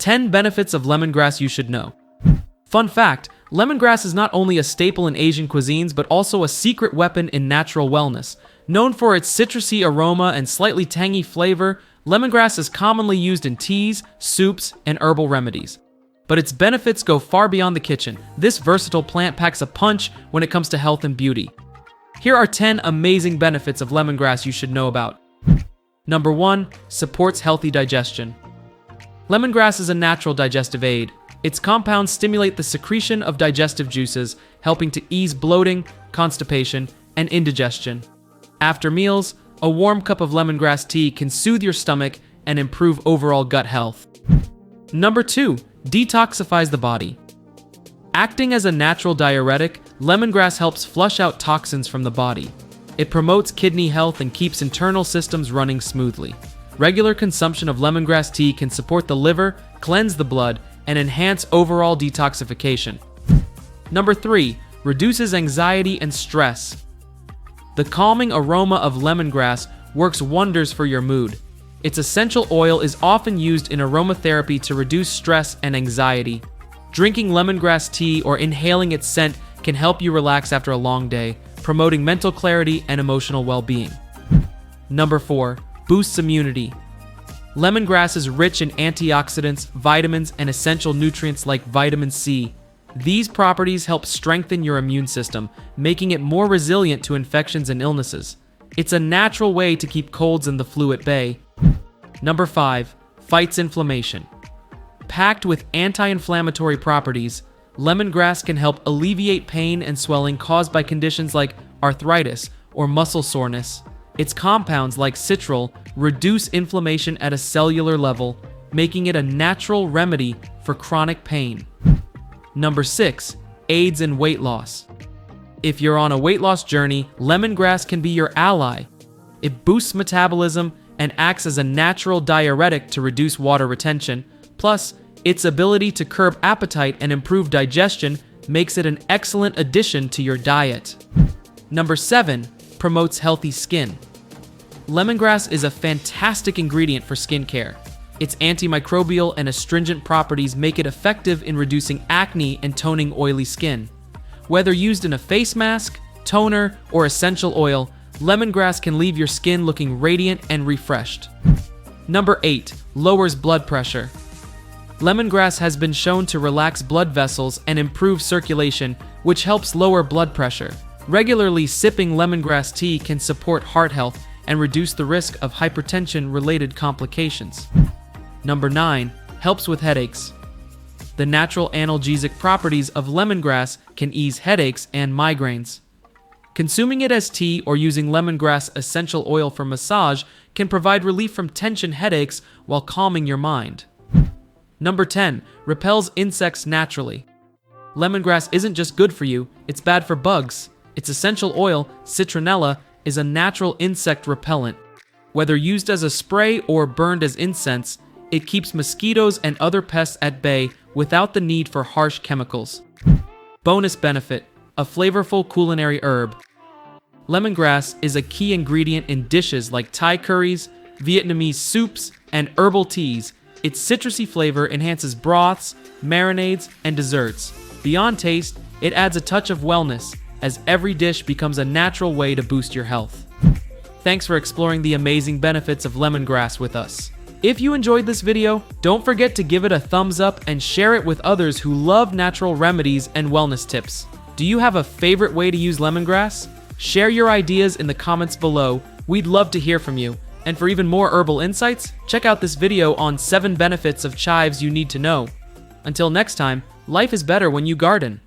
10 benefits of lemongrass you should know. Fun fact, lemongrass is not only a staple in Asian cuisines, but also a secret weapon in natural wellness. Known for its citrusy aroma and slightly tangy flavor, lemongrass is commonly used in teas, soups, and herbal remedies. But its benefits go far beyond the kitchen. This versatile plant packs a punch when it comes to health and beauty. Here are 10 amazing benefits of lemongrass you should know about. Number 1. Supports healthy digestion. Lemongrass is a natural digestive aid. Its compounds stimulate the secretion of digestive juices, helping to ease bloating, constipation, and indigestion. After meals, a warm cup of lemongrass tea can soothe your stomach and improve overall gut health. Number 2. Detoxifies the body. Acting as a natural diuretic, lemongrass helps flush out toxins from the body. It promotes kidney health and keeps internal systems running smoothly. Regular consumption of lemongrass tea can support the liver, cleanse the blood, and enhance overall detoxification. Number 3. Reduces anxiety and stress. The calming aroma of lemongrass works wonders for your mood. Its essential oil is often used in aromatherapy to reduce stress and anxiety. Drinking lemongrass tea or inhaling its scent can help you relax after a long day, promoting mental clarity and emotional well-being. Number 4. Boosts immunity. Lemongrass is rich in antioxidants, vitamins, and essential nutrients like vitamin C. These properties help strengthen your immune system, making it more resilient to infections and illnesses. It's a natural way to keep colds and the flu at bay. Number 5. Fights inflammation. Packed with anti-inflammatory properties, lemongrass can help alleviate pain and swelling caused by conditions like arthritis or muscle soreness. Its compounds, like citrul, reduce inflammation at a cellular level, making it a natural remedy for chronic pain. Number 6. Aids in weight loss. If you're on a weight loss journey, lemongrass can be your ally. It boosts metabolism and acts as a natural diuretic to reduce water retention. Plus, its ability to curb appetite and improve digestion makes it an excellent addition to your diet. Number 7. Promotes healthy skin. Lemongrass is a fantastic ingredient for skincare. Its antimicrobial and astringent properties make it effective in reducing acne and toning oily skin. Whether used in a face mask, toner, or essential oil, lemongrass can leave your skin looking radiant and refreshed. Number 8. Lowers blood pressure. Lemongrass has been shown to relax blood vessels and improve circulation, which helps lower blood pressure. Regularly sipping lemongrass tea can support heart health and reduce the risk of hypertension-related complications. Number 9. Helps with headaches. The natural analgesic properties of lemongrass can ease headaches and migraines. Consuming it as tea or using lemongrass essential oil for massage can provide relief from tension headaches while calming your mind. Number 10. Repels insects naturally. Lemongrass isn't just good for you, it's bad for bugs. Its essential oil, citronella, is a natural insect repellent. Whether used as a spray or burned as incense, it keeps mosquitoes and other pests at bay without the need for harsh chemicals. Bonus benefit: a flavorful culinary herb. Lemongrass is a key ingredient in dishes like Thai curries, Vietnamese soups, and herbal teas. Its citrusy flavor enhances broths, marinades, and desserts. Beyond taste, it adds a touch of wellness, as every dish becomes a natural way to boost your health. Thanks for exploring the amazing benefits of lemongrass with us. If you enjoyed this video, don't forget to give it a thumbs up and share it with others who love natural remedies and wellness tips. Do you have a favorite way to use lemongrass? Share your ideas in the comments below. We'd love to hear from you. And for even more herbal insights, check out this video on 7 benefits of chives you need to know. Until next time, life is better when you garden.